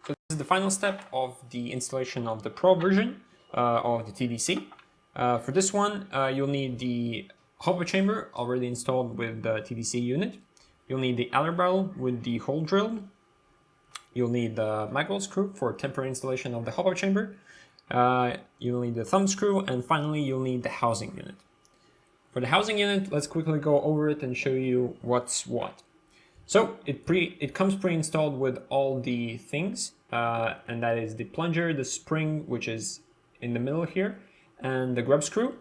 So this is the final step of the installation of the Pro version of the TDC. For this one, you'll need the hopper chamber already installed with the TDC unit. You'll need the alder barrel with the hole drilled. You'll need the magwell screw for temporary installation of the hopper chamber. You'll need the thumb screw, and finally you'll need the housing unit. For the housing unit, let's quickly go over it and show you what's what. So it comes pre-installed with all the things, and that is the plunger, the spring, which is in the middle here, and the grub screw.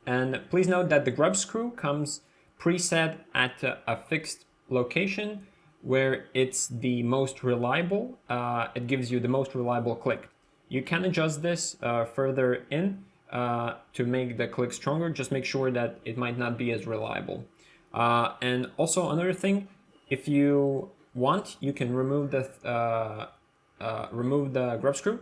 And please note that the grub screw comes preset at a fixed location where it's the most reliable. It gives you the most reliable click. You can adjust this further in to make the click stronger. Just make sure that it might not be as reliable. And also another thing, if you want, you can remove the grub screw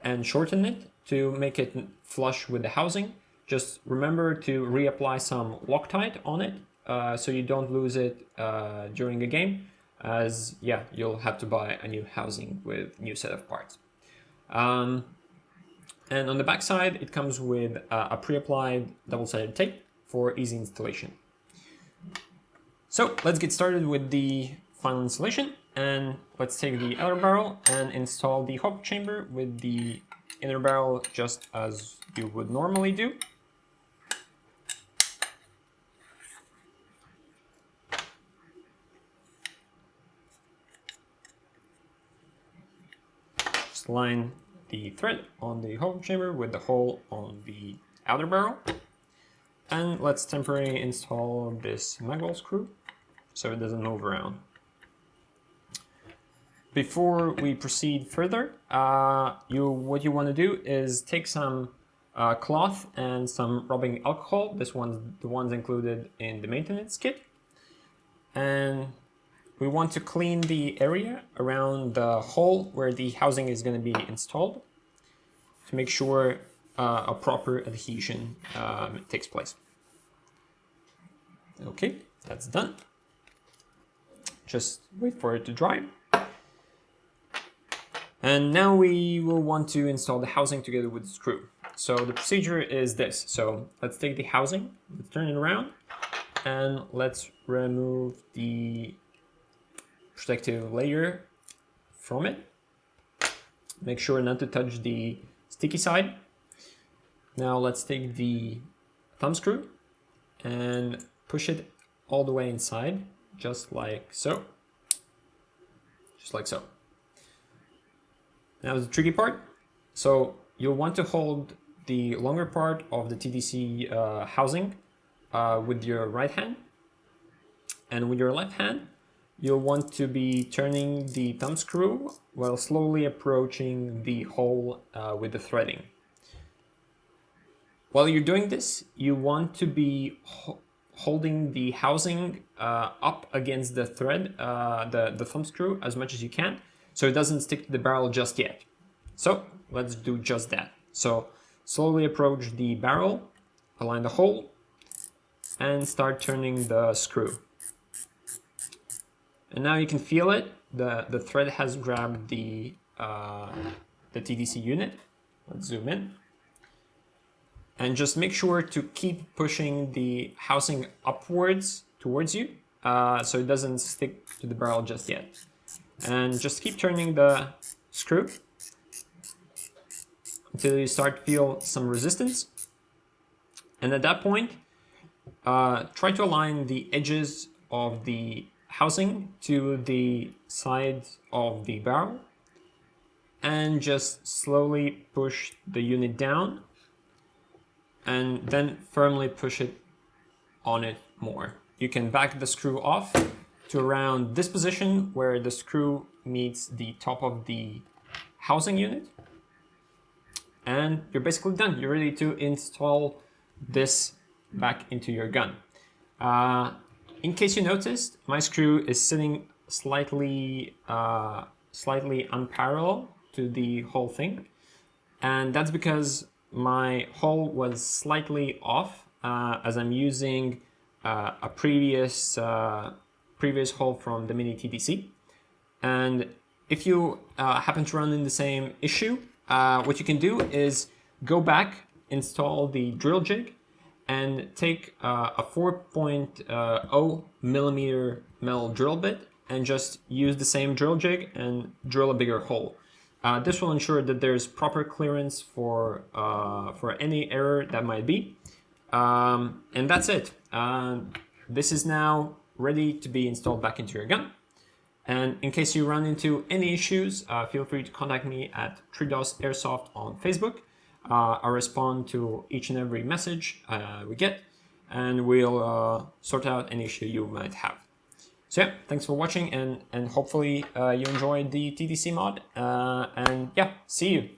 and shorten it to make it flush with the housing. Just remember to reapply some Loctite on it so you don't lose it during a game, as yeah, you'll have to buy a new housing with new set of parts. And on the back side, it comes with a pre-applied double-sided tape for easy installation. So let's get started with the final installation, and let's take the outer barrel and install the hopper chamber with the inner barrel just as you would normally do. Just line the thread on the hopper chamber with the hole on the outer barrel. And let's temporarily install this magwell screw so it doesn't move around. Before we proceed further, what you want to do is take some cloth and some rubbing alcohol. The ones included in the maintenance kit. And we want to clean the area around the hole where the housing is going to be installed to make sure a proper adhesion takes place. Okay, that's done. Just wait for it to dry. And now we will want to install the housing together with the screw. So the procedure is this. So let's take the housing, let's turn it around, and let's remove the protective layer from it. Make sure not to touch the sticky side. Now let's take the thumb screw and push it all the way inside, just like so. Just like so. Now the tricky part. So you'll want to hold the longer part of the TDC housing with your right hand, and with your left hand you'll want to be turning the thumb screw while slowly approaching the hole with the threading. While you're doing this, you want to be holding the housing up against the thread, the thumb screw, as much as you can, so it doesn't stick to the barrel just yet. So let's do just that. So slowly approach the barrel, align the hole, and start turning the screw. And now you can feel it. The thread has grabbed the TDC unit. Let's zoom in. And just make sure to keep pushing the housing upwards towards you so it doesn't stick to the barrel just yet. And just keep turning the screw until you start to feel some resistance. And at that point, try to align the edges of the housing to the sides of the barrel and just slowly push the unit down and then firmly push it on it more. You can back the screw off to around this position where the screw meets the top of the housing unit, and you're basically done. You're ready to install this back into your gun. In case you noticed, my screw is sitting slightly unparalleled to the whole thing, and that's because my hole was slightly off as I'm using a previous hole from the mini TDC, and if you happen to run in the same issue, what you can do is go back, install the drill jig, and take a 4.0 millimeter metal drill bit and just use the same drill jig and drill a bigger hole. This will ensure that there's proper clearance for any error that might be. And that's it. This is now ready to be installed back into your gun. And in case you run into any issues, feel free to contact me at TRIDOS Airsoft on Facebook. I'll respond to each and every message we get, and we'll sort out any issue you might have. So yeah, thanks for watching, and hopefully you enjoyed the TDC mod, and yeah, see you.